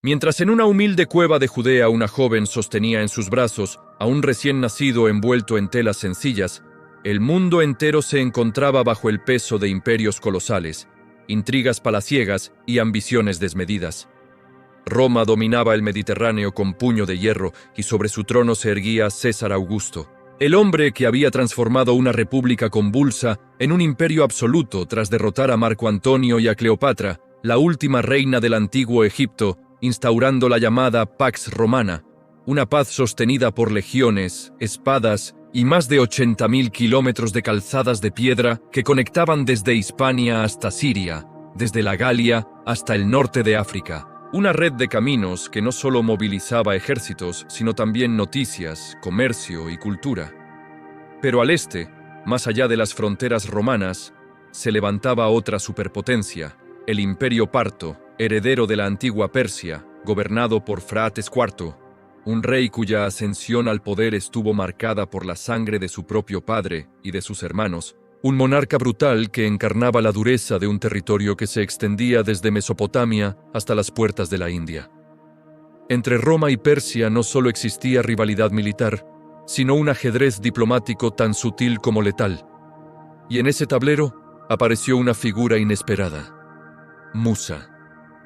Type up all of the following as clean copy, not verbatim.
Mientras en una humilde cueva de Judea una joven sostenía en sus brazos a un recién nacido envuelto en telas sencillas, el mundo entero se encontraba bajo el peso de imperios colosales, intrigas palaciegas y ambiciones desmedidas. Roma dominaba el Mediterráneo con puño de hierro y sobre su trono se erguía César Augusto, el hombre que había transformado una república convulsa en un imperio absoluto tras derrotar a Marco Antonio y a Cleopatra, la última reina del antiguo Egipto, instaurando la llamada Pax Romana, una paz sostenida por legiones, espadas y más de 80.000 kilómetros de calzadas de piedra que conectaban desde Hispania hasta Siria, desde la Galia hasta el norte de África. Una red de caminos que no solo movilizaba ejércitos, sino también noticias, comercio y cultura. Pero al este, más allá de las fronteras romanas, se levantaba otra superpotencia, el Imperio Parto, heredero de la antigua Persia, gobernado por Frates IV, un rey cuya ascensión al poder estuvo marcada por la sangre de su propio padre y de sus hermanos, un monarca brutal que encarnaba la dureza de un territorio que se extendía desde Mesopotamia hasta las puertas de la India. Entre Roma y Persia no solo existía rivalidad militar, sino un ajedrez diplomático tan sutil como letal. Y en ese tablero apareció una figura inesperada. Musa,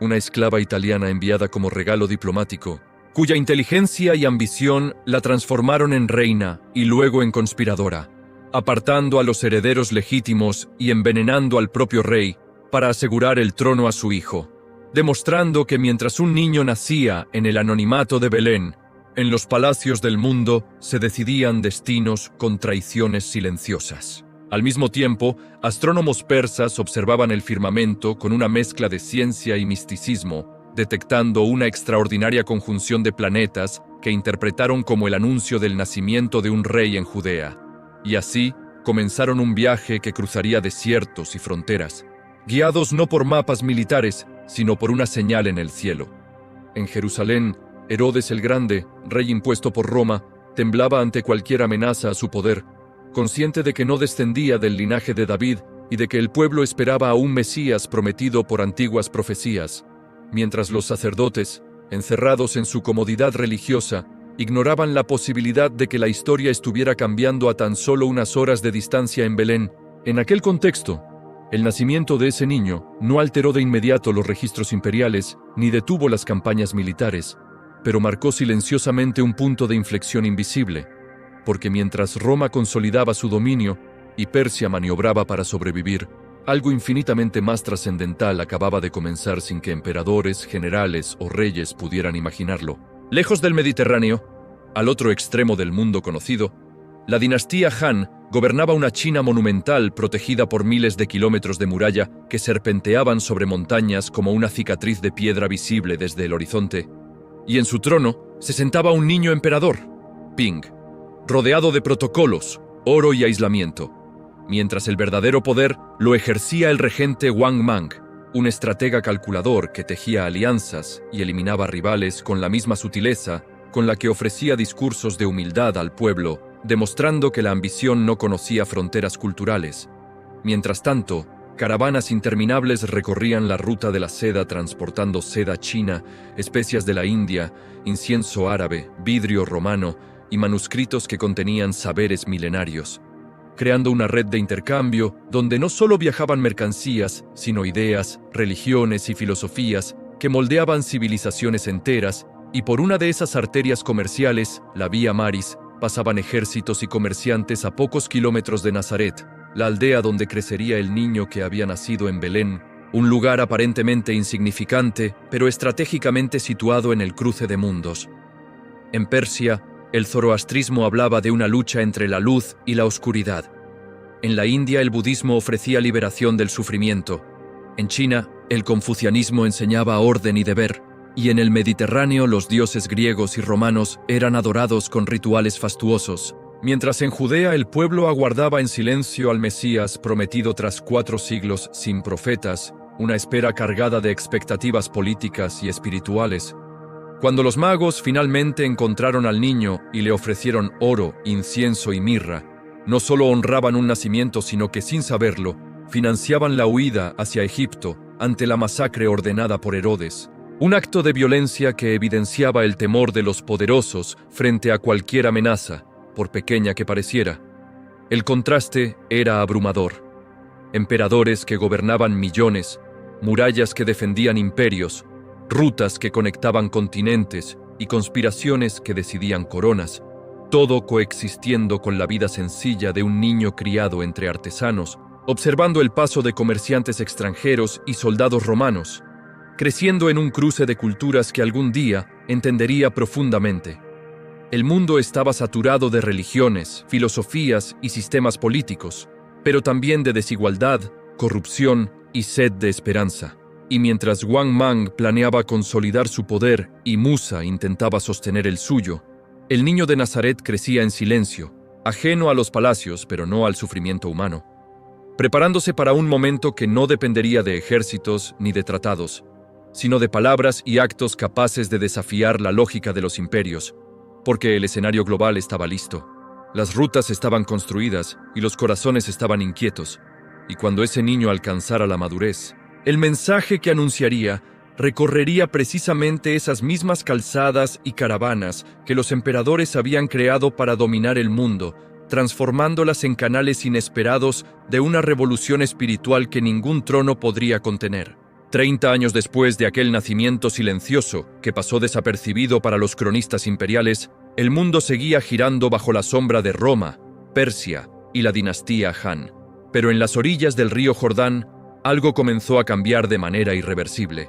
una esclava italiana enviada como regalo diplomático, cuya inteligencia y ambición la transformaron en reina y luego en conspiradora, apartando a los herederos legítimos y envenenando al propio rey para asegurar el trono a su hijo, demostrando que mientras un niño nacía en el anonimato de Belén, en los palacios del mundo se decidían destinos con traiciones silenciosas. Al mismo tiempo, astrónomos persas observaban el firmamento con una mezcla de ciencia y misticismo, detectando una extraordinaria conjunción de planetas que interpretaron como el anuncio del nacimiento de un rey en Judea. Y así comenzaron un viaje que cruzaría desiertos y fronteras, guiados no por mapas militares, sino por una señal en el cielo. En Jerusalén, Herodes el Grande, rey impuesto por Roma, temblaba ante cualquier amenaza a su poder, consciente de que no descendía del linaje de David y de que el pueblo esperaba a un Mesías prometido por antiguas profecías, mientras los sacerdotes, encerrados en su comodidad religiosa, ignoraban la posibilidad de que la historia estuviera cambiando a tan solo unas horas de distancia en Belén. En aquel contexto, el nacimiento de ese niño no alteró de inmediato los registros imperiales ni detuvo las campañas militares, pero marcó silenciosamente un punto de inflexión invisible, porque mientras Roma consolidaba su dominio y Persia maniobraba para sobrevivir, algo infinitamente más trascendental acababa de comenzar sin que emperadores, generales o reyes pudieran imaginarlo. Lejos del Mediterráneo, al otro extremo del mundo conocido, la dinastía Han gobernaba una China monumental protegida por miles de kilómetros de muralla que serpenteaban sobre montañas como una cicatriz de piedra visible desde el horizonte. Y en su trono se sentaba un niño emperador, Ping, rodeado de protocolos, oro y aislamiento, mientras el verdadero poder lo ejercía el regente Wang Mang, un estratega calculador que tejía alianzas y eliminaba rivales con la misma sutileza con la que ofrecía discursos de humildad al pueblo, demostrando que la ambición no conocía fronteras culturales. Mientras tanto, caravanas interminables recorrían la ruta de la seda transportando seda china, especias de la India, incienso árabe, vidrio romano y manuscritos que contenían saberes milenarios, creando una red de intercambio donde no solo viajaban mercancías, sino ideas, religiones y filosofías que moldeaban civilizaciones enteras, y por una de esas arterias comerciales, la Vía Maris, pasaban ejércitos y comerciantes a pocos kilómetros de Nazaret, la aldea donde crecería el niño que había nacido en Belén, un lugar aparentemente insignificante, pero estratégicamente situado en el cruce de mundos. En Persia, el zoroastrismo hablaba de una lucha entre la luz y la oscuridad. En la India el budismo ofrecía liberación del sufrimiento. En China, el confucianismo enseñaba orden y deber. Y en el Mediterráneo los dioses griegos y romanos eran adorados con rituales fastuosos, mientras en Judea el pueblo aguardaba en silencio al Mesías prometido tras 4 siglos sin profetas, una espera cargada de expectativas políticas y espirituales. Cuando los magos finalmente encontraron al niño y le ofrecieron oro, incienso y mirra, no solo honraban un nacimiento, sino que sin saberlo, financiaban la huida hacia Egipto ante la masacre ordenada por Herodes, Un acto de violencia que evidenciaba el temor de los poderosos frente a cualquier amenaza, por pequeña que pareciera. El contraste era abrumador. Emperadores que gobernaban millones, murallas que defendían imperios, rutas que conectaban continentes y conspiraciones que decidían coronas, todo coexistiendo con la vida sencilla de un niño criado entre artesanos, observando el paso de comerciantes extranjeros y soldados romanos, creciendo en un cruce de culturas que algún día entendería profundamente. El mundo estaba saturado de religiones, filosofías y sistemas políticos, pero también de desigualdad, corrupción y sed de esperanza. Y mientras Wang Mang planeaba consolidar su poder y Musa intentaba sostener el suyo, el niño de Nazaret crecía en silencio, ajeno a los palacios, pero no al sufrimiento humano, preparándose para un momento que no dependería de ejércitos ni de tratados, sino de palabras y actos capaces de desafiar la lógica de los imperios, porque el escenario global estaba listo. Las rutas estaban construidas y los corazones estaban inquietos, y cuando ese niño alcanzara la madurez, el mensaje que anunciaría recorrería precisamente esas mismas calzadas y caravanas que los emperadores habían creado para dominar el mundo, transformándolas en canales inesperados de una revolución espiritual que ningún trono podría contener. 30 años después de aquel nacimiento silencioso que pasó desapercibido para los cronistas imperiales, el mundo seguía girando bajo la sombra de Roma, Persia y la dinastía Han. Pero en las orillas del río Jordán, algo comenzó a cambiar de manera irreversible.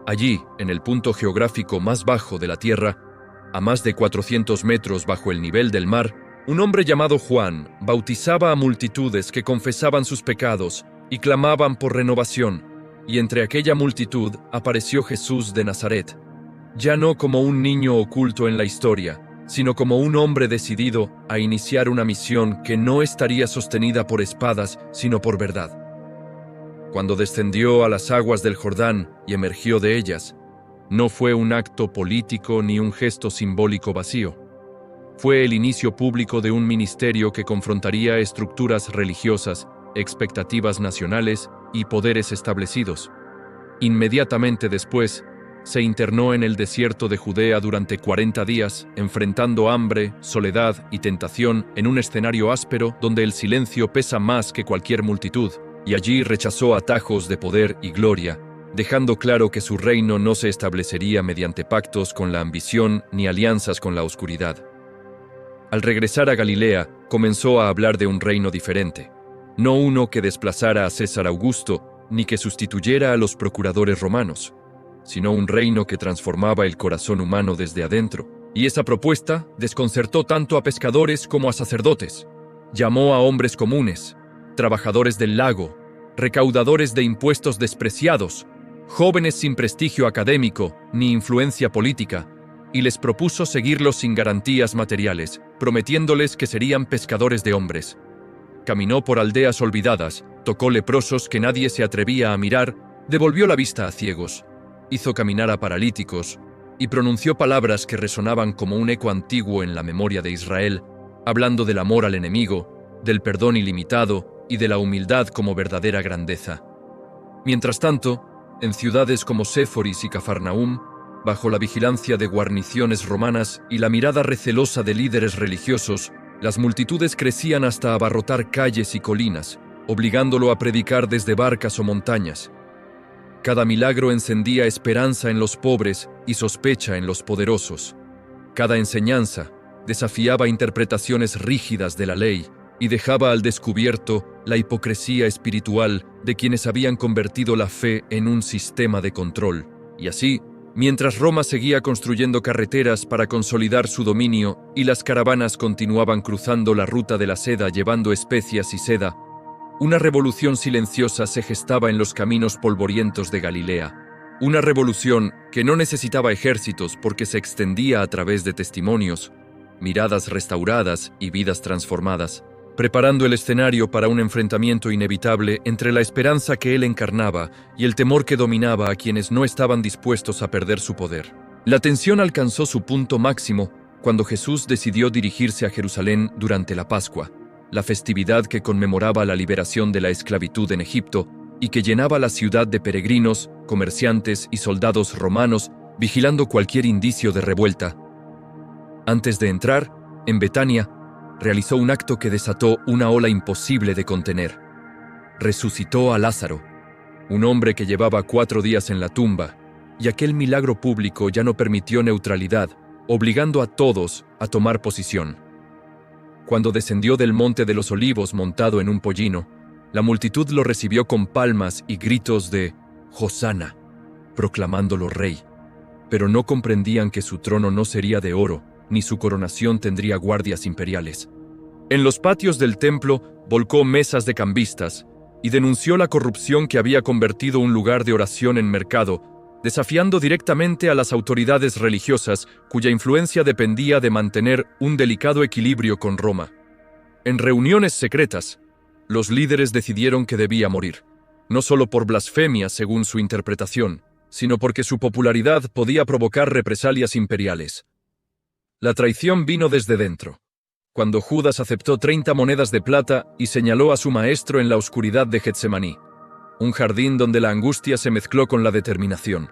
Allí, en el punto geográfico más bajo de la Tierra, a más de 400 metros bajo el nivel del mar, un hombre llamado Juan bautizaba a multitudes que confesaban sus pecados y clamaban por renovación, y entre aquella multitud apareció Jesús de Nazaret, ya no como un niño oculto en la historia, sino como un hombre decidido a iniciar una misión que no estaría sostenida por espadas, sino por verdad. Cuando descendió a las aguas del Jordán y emergió de ellas, no fue un acto político ni un gesto simbólico vacío. Fue el inicio público de un ministerio que confrontaría estructuras religiosas, expectativas nacionales y poderes establecidos. Inmediatamente después, se internó en el desierto de Judea durante 40 días, enfrentando hambre, soledad y tentación en un escenario áspero donde el silencio pesa más que cualquier multitud, y allí rechazó atajos de poder y gloria, dejando claro que su reino no se establecería mediante pactos con la ambición ni alianzas con la oscuridad. Al regresar a Galilea, comenzó a hablar de un reino diferente, no uno que desplazara a César Augusto ni que sustituyera a los procuradores romanos, sino un reino que transformaba el corazón humano desde adentro. Y esa propuesta desconcertó tanto a pescadores como a sacerdotes. Llamó a hombres comunes, trabajadores del lago, recaudadores de impuestos despreciados, jóvenes sin prestigio académico ni influencia política, y les propuso seguirlos sin garantías materiales, prometiéndoles que serían pescadores de hombres. Caminó por aldeas olvidadas, tocó leprosos que nadie se atrevía a mirar, devolvió la vista a ciegos, hizo caminar a paralíticos y pronunció palabras que resonaban como un eco antiguo en la memoria de Israel, hablando del amor al enemigo, del perdón ilimitado y de la humildad como verdadera grandeza. Mientras tanto, en ciudades como Séforis y Cafarnaúm, bajo la vigilancia de guarniciones romanas y la mirada recelosa de líderes religiosos, las multitudes crecían hasta abarrotar calles y colinas, obligándolo a predicar desde barcas o montañas. Cada milagro encendía esperanza en los pobres y sospecha en los poderosos. Cada enseñanza desafiaba interpretaciones rígidas de la ley y dejaba al descubierto la hipocresía espiritual de quienes habían convertido la fe en un sistema de control. Y así, mientras Roma seguía construyendo carreteras para consolidar su dominio y las caravanas continuaban cruzando la ruta de la seda llevando especias y seda, una revolución silenciosa se gestaba en los caminos polvorientos de Galilea. Una revolución que no necesitaba ejércitos porque se extendía a través de testimonios, miradas restauradas y vidas transformadas, preparando el escenario para un enfrentamiento inevitable entre la esperanza que él encarnaba y el temor que dominaba a quienes no estaban dispuestos a perder su poder. La tensión alcanzó su punto máximo cuando Jesús decidió dirigirse a Jerusalén durante la Pascua, la festividad que conmemoraba la liberación de la esclavitud en Egipto, y que llenaba la ciudad de peregrinos, comerciantes y soldados romanos vigilando cualquier indicio de revuelta. Antes de entrar, en Betania, realizó un acto que desató una ola imposible de contener. Resucitó a Lázaro, un hombre que llevaba 4 días en la tumba, y aquel milagro público ya no permitió neutralidad, obligando a todos a tomar posición. Cuando descendió del Monte de los Olivos montado en un pollino, la multitud lo recibió con palmas y gritos de «Hosana», proclamándolo rey. Pero no comprendían que su trono no sería de oro, ni su coronación tendría guardias imperiales. En los patios del templo volcó mesas de cambistas y denunció la corrupción que había convertido un lugar de oración en mercado, desafiando directamente a las autoridades religiosas cuya influencia dependía de mantener un delicado equilibrio con Roma. En reuniones secretas, los líderes decidieron que debía morir, no solo por blasfemia según su interpretación, sino porque su popularidad podía provocar represalias imperiales. La traición vino desde dentro, cuando Judas aceptó 30 monedas de plata y señaló a su maestro en la oscuridad de Getsemaní, un jardín donde la angustia se mezcló con la determinación.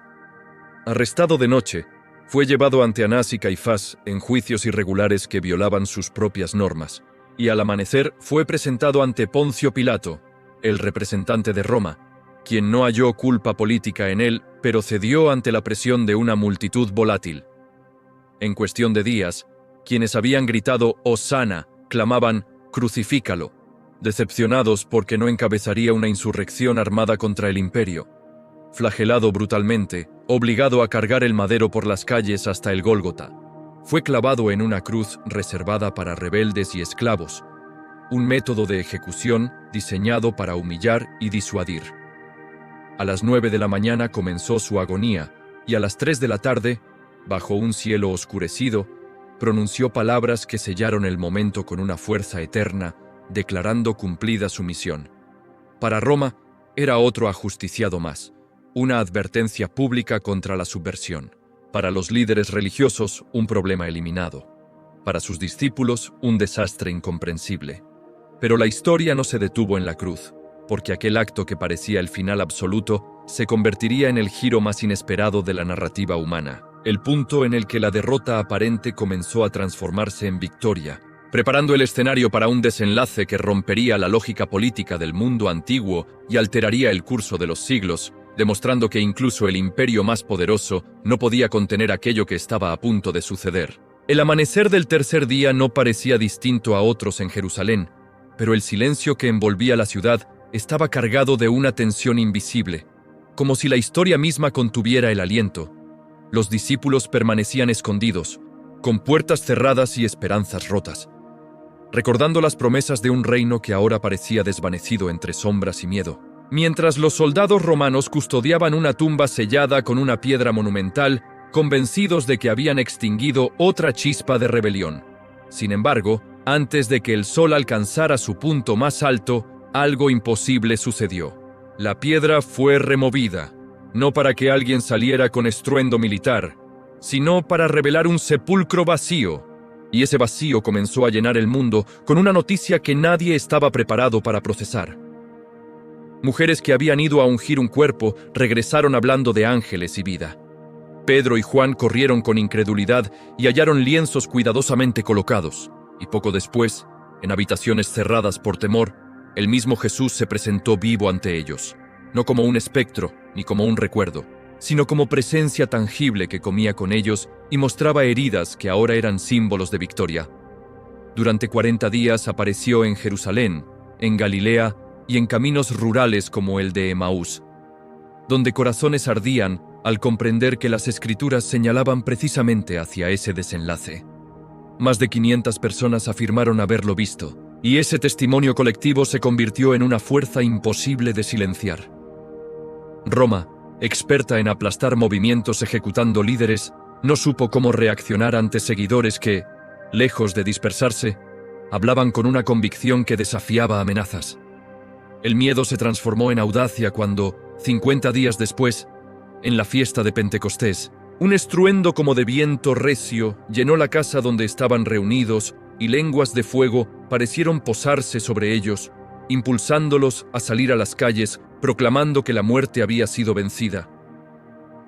Arrestado de noche, fue llevado ante Anás y Caifás en juicios irregulares que violaban sus propias normas, y al amanecer fue presentado ante Poncio Pilato, el representante de Roma, quien no halló culpa política en él, pero cedió ante la presión de una multitud volátil. En cuestión de días, quienes habían gritado «Hosana» clamaban «Crucifícalo», decepcionados porque no encabezaría una insurrección armada contra el imperio. Flagelado brutalmente, obligado a cargar el madero por las calles hasta el Gólgota, fue clavado en una cruz reservada para rebeldes y esclavos, un método de ejecución diseñado para humillar y disuadir. A las 9 de la mañana comenzó su agonía y a las 3 de la tarde, bajo un cielo oscurecido, pronunció palabras que sellaron el momento con una fuerza eterna, declarando cumplida su misión. Para Roma, era otro ajusticiado más, una advertencia pública contra la subversión. Para los líderes religiosos, un problema eliminado. Para sus discípulos, un desastre incomprensible. Pero la historia no se detuvo en la cruz, porque aquel acto que parecía el final absoluto se convertiría en el giro más inesperado de la narrativa humana, el punto en el que la derrota aparente comenzó a transformarse en victoria, preparando el escenario para un desenlace que rompería la lógica política del mundo antiguo y alteraría el curso de los siglos, demostrando que incluso el imperio más poderoso no podía contener aquello que estaba a punto de suceder. El amanecer del tercer día no parecía distinto a otros en Jerusalén, pero el silencio que envolvía la ciudad estaba cargado de una tensión invisible, como si la historia misma contuviera el aliento. Los discípulos permanecían escondidos, con puertas cerradas y esperanzas rotas, recordando las promesas de un reino que ahora parecía desvanecido entre sombras y miedo. Mientras los soldados romanos custodiaban una tumba sellada con una piedra monumental, convencidos de que habían extinguido otra chispa de rebelión. Sin embargo, antes de que el sol alcanzara su punto más alto, algo imposible sucedió. La piedra fue removida, no para que alguien saliera con estruendo militar, sino para revelar un sepulcro vacío. Y ese vacío comenzó a llenar el mundo con una noticia que nadie estaba preparado para procesar. Mujeres que habían ido a ungir un cuerpo regresaron hablando de ángeles y vida. Pedro y Juan corrieron con incredulidad y hallaron lienzos cuidadosamente colocados. Y poco después, en habitaciones cerradas por temor, el mismo Jesús se presentó vivo ante ellos, no como un espectro ni como un recuerdo, sino como presencia tangible que comía con ellos y mostraba heridas que ahora eran símbolos de victoria. Durante 40 días apareció en Jerusalén, en Galilea y en caminos rurales como el de Emaús, donde corazones ardían al comprender que las Escrituras señalaban precisamente hacia ese desenlace. Más de 500 personas afirmaron haberlo visto, y ese testimonio colectivo se convirtió en una fuerza imposible de silenciar. Roma, experta en aplastar movimientos ejecutando líderes, no supo cómo reaccionar ante seguidores que, lejos de dispersarse, hablaban con una convicción que desafiaba amenazas. El miedo se transformó en audacia cuando, 50 días después, en la fiesta de Pentecostés, un estruendo como de viento recio llenó la casa donde estaban reunidos y lenguas de fuego parecieron posarse sobre ellos, impulsándolos a salir a las calles, proclamando que la muerte había sido vencida.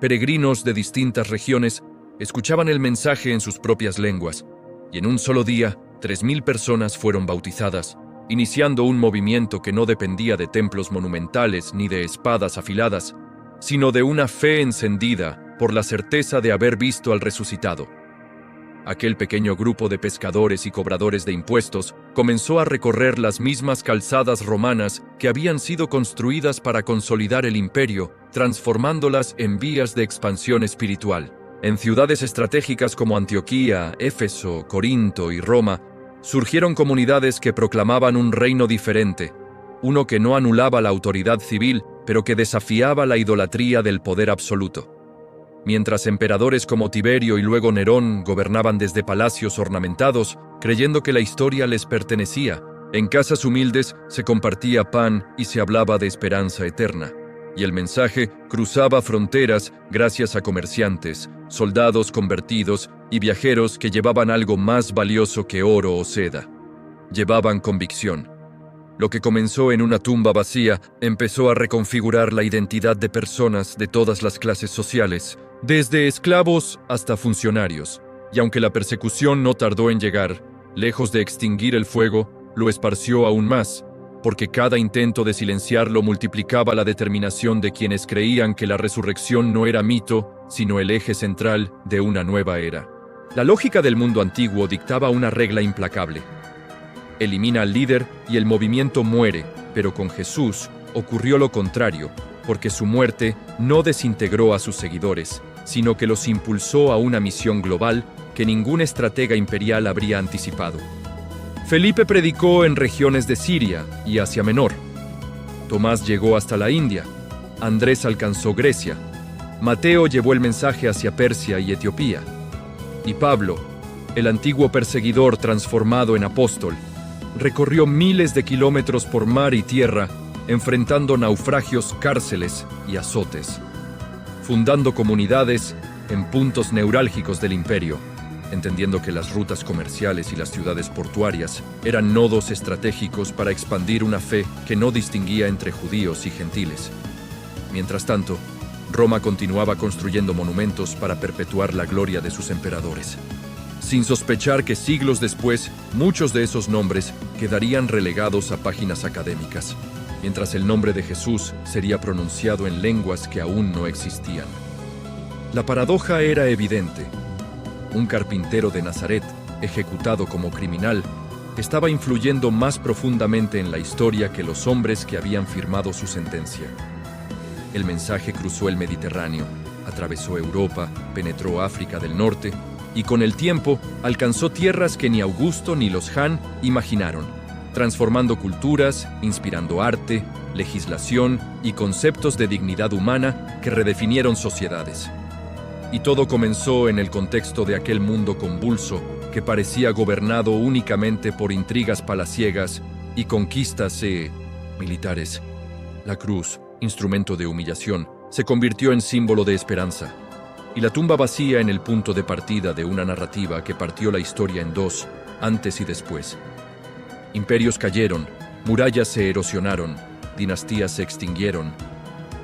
Peregrinos de distintas regiones escuchaban el mensaje en sus propias lenguas, y en un solo día, 3.000 personas fueron bautizadas, iniciando un movimiento que no dependía de templos monumentales ni de espadas afiladas, sino de una fe encendida por la certeza de haber visto al resucitado. Aquel pequeño grupo de pescadores y cobradores de impuestos comenzó a recorrer las mismas calzadas romanas que habían sido construidas para consolidar el imperio, transformándolas en vías de expansión espiritual. En ciudades estratégicas como Antioquía, Éfeso, Corinto y Roma, surgieron comunidades que proclamaban un reino diferente, uno que no anulaba la autoridad civil, pero que desafiaba la idolatría del poder absoluto. Mientras emperadores como Tiberio y luego Nerón gobernaban desde palacios ornamentados, creyendo que la historia les pertenecía, en casas humildes se compartía pan y se hablaba de esperanza eterna. Y el mensaje cruzaba fronteras gracias a comerciantes, soldados convertidos y viajeros que llevaban algo más valioso que oro o seda. Llevaban convicción. Lo que comenzó en una tumba vacía empezó a reconfigurar la identidad de personas de todas las clases sociales, desde esclavos hasta funcionarios. Y aunque la persecución no tardó en llegar, lejos de extinguir el fuego, lo esparció aún más, porque cada intento de silenciarlo multiplicaba la determinación de quienes creían que la resurrección no era mito, sino el eje central de una nueva era. La lógica del mundo antiguo dictaba una regla implacable. Elimina al líder y el movimiento muere, pero con Jesús ocurrió lo contrario, porque su muerte no desintegró a sus seguidores, sino que los impulsó a una misión global que ningún estratega imperial habría anticipado. Felipe predicó en regiones de Siria y Asia Menor. Tomás llegó hasta la India. Andrés alcanzó Grecia. Mateo llevó el mensaje hacia Persia y Etiopía. Y Pablo, el antiguo perseguidor transformado en apóstol, recorrió miles de kilómetros por mar y tierra, enfrentando naufragios, cárceles y azotes, fundando comunidades en puntos neurálgicos del imperio, entendiendo que las rutas comerciales y las ciudades portuarias eran nodos estratégicos para expandir una fe que no distinguía entre judíos y gentiles. Mientras tanto, Roma continuaba construyendo monumentos para perpetuar la gloria de sus emperadores, sin sospechar que siglos después muchos de esos nombres quedarían relegados a páginas académicas, mientras el nombre de Jesús sería pronunciado en lenguas que aún no existían. La paradoja era evidente. Un carpintero de Nazaret, ejecutado como criminal, estaba influyendo más profundamente en la historia que los hombres que habían firmado su sentencia. El mensaje cruzó el Mediterráneo, atravesó Europa, penetró África del Norte y con el tiempo alcanzó tierras que ni Augusto ni los Han imaginaron, transformando culturas, inspirando arte, legislación y conceptos de dignidad humana que redefinieron sociedades. Y todo comenzó en el contexto de aquel mundo convulso que parecía gobernado únicamente por intrigas palaciegas y conquistas militares. La cruz, instrumento de humillación, se convirtió en símbolo de esperanza, y la tumba vacía en el punto de partida de una narrativa que partió la historia en dos, antes y después. Imperios cayeron, murallas se erosionaron, dinastías se extinguieron,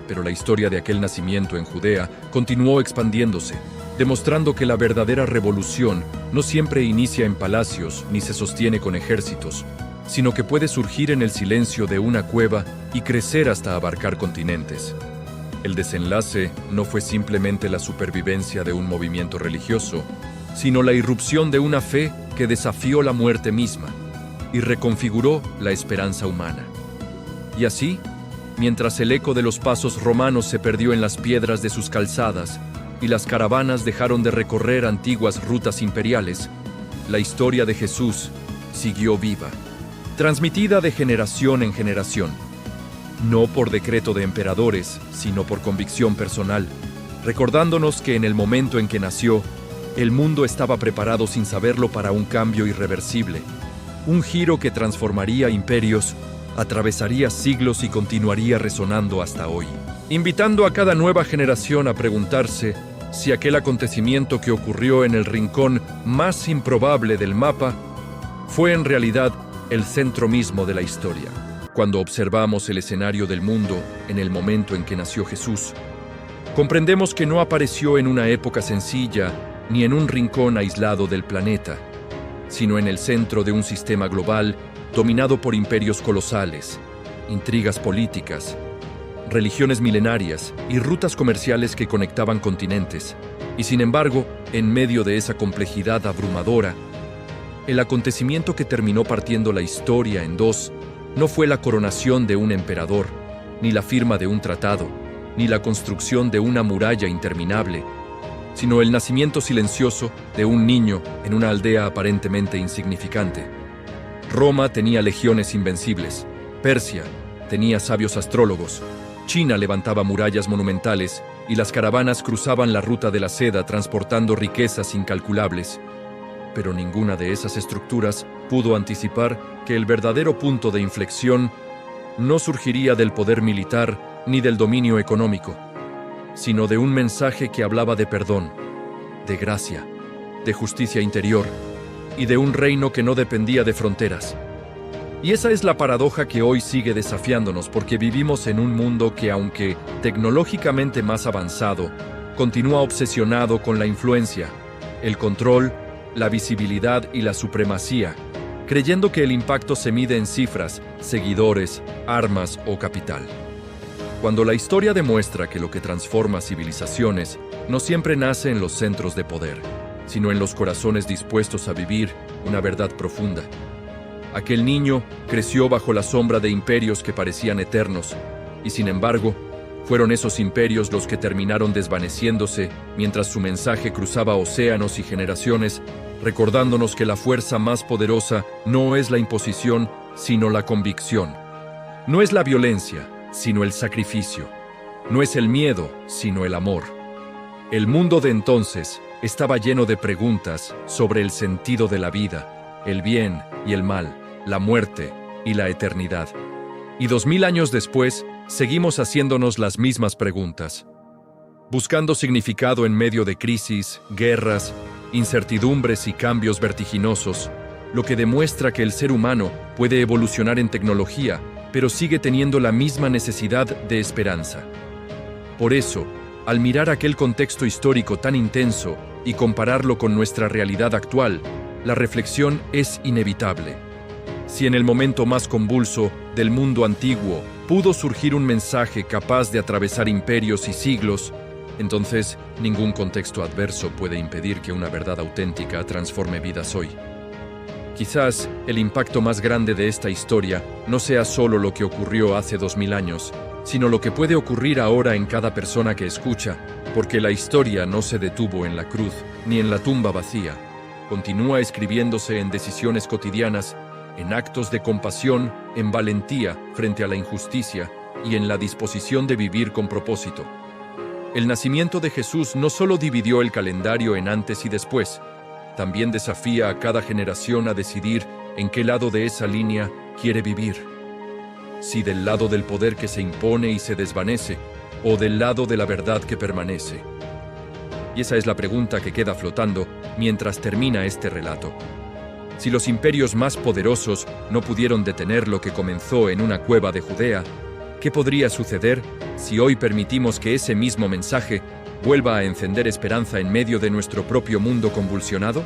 pero la historia de aquel nacimiento en Judea continuó expandiéndose, demostrando que la verdadera revolución no siempre inicia en palacios ni se sostiene con ejércitos, sino que puede surgir en el silencio de una cueva y crecer hasta abarcar continentes. El desenlace no fue simplemente la supervivencia de un movimiento religioso, sino la irrupción de una fe que desafió la muerte misma y reconfiguró la esperanza humana. Y así, mientras el eco de los pasos romanos se perdió en las piedras de sus calzadas y las caravanas dejaron de recorrer antiguas rutas imperiales, la historia de Jesús siguió viva, transmitida de generación en generación, no por decreto de emperadores, sino por convicción personal, recordándonos que en el momento en que nació, el mundo estaba preparado sin saberlo para un cambio irreversible, un giro que transformaría imperios, atravesaría siglos y continuaría resonando hasta hoy, invitando a cada nueva generación a preguntarse si aquel acontecimiento que ocurrió en el rincón más improbable del mapa fue en realidad el centro mismo de la historia. cuando observamos el escenario del mundo en el momento en que nació Jesús, comprendemos que no apareció en una época sencilla ni en un rincón aislado del planeta, sino en el centro de un sistema global dominado por imperios colosales, intrigas políticas, religiones milenarias y rutas comerciales que conectaban continentes. Y sin embargo, en medio de esa complejidad abrumadora, el acontecimiento que terminó partiendo la historia en dos no fue la coronación de un emperador, ni la firma de un tratado, ni la construcción de una muralla interminable, sino el nacimiento silencioso de un niño en una aldea aparentemente insignificante. Roma tenía legiones invencibles, Persia tenía sabios astrólogos, China levantaba murallas monumentales y las caravanas cruzaban la ruta de la seda transportando riquezas incalculables. Pero ninguna de esas estructuras pudo anticipar que el verdadero punto de inflexión no surgiría del poder militar ni del dominio económico, sino de un mensaje que hablaba de perdón, de gracia, de justicia interior y de un reino que no dependía de fronteras. Y esa es la paradoja que hoy sigue desafiándonos, porque vivimos en un mundo que, aunque tecnológicamente más avanzado, continúa obsesionado con la influencia, el control, la visibilidad y la supremacía, creyendo que el impacto se mide en cifras, seguidores, armas o capital. Cuando la historia demuestra que lo que transforma civilizaciones no siempre nace en los centros de poder, sino en los corazones dispuestos a vivir una verdad profunda. Aquel niño creció bajo la sombra de imperios que parecían eternos, y sin embargo, fueron esos imperios los que terminaron desvaneciéndose mientras su mensaje cruzaba océanos y generaciones, recordándonos que la fuerza más poderosa no es la imposición, sino la convicción. No es la violencia, sino el sacrificio. No es el miedo, sino el amor. El mundo de entonces estaba lleno de preguntas sobre el sentido de la vida, el bien y el mal, la muerte y la eternidad. Y 2000 años después, seguimos haciéndonos las mismas preguntas, buscando significado en medio de crisis, guerras, incertidumbres y cambios vertiginosos, lo que demuestra que el ser humano puede evolucionar en tecnología, pero sigue teniendo la misma necesidad de esperanza. Por eso, al mirar aquel contexto histórico tan intenso y compararlo con nuestra realidad actual, la reflexión es inevitable. Si en el momento más convulso del mundo antiguo pudo surgir un mensaje capaz de atravesar imperios y siglos, entonces ningún contexto adverso puede impedir que una verdad auténtica transforme vidas hoy. Quizás el impacto más grande de esta historia no sea solo lo que ocurrió hace 2000 años, sino lo que puede ocurrir ahora en cada persona que escucha, porque la historia no se detuvo en la cruz ni en la tumba vacía. Continúa escribiéndose en decisiones cotidianas, en actos de compasión, en valentía frente a la injusticia y en la disposición de vivir con propósito. El nacimiento de Jesús no solo dividió el calendario en antes y después, también desafía a cada generación a decidir en qué lado de esa línea quiere vivir. Si del lado del poder que se impone y se desvanece, o del lado de la verdad que permanece. Y esa es la pregunta que queda flotando mientras termina este relato. Si los imperios más poderosos no pudieron detener lo que comenzó en una cueva de Judea, ¿qué podría suceder si hoy permitimos que ese mismo mensaje vuelva a encender esperanza en medio de nuestro propio mundo convulsionado?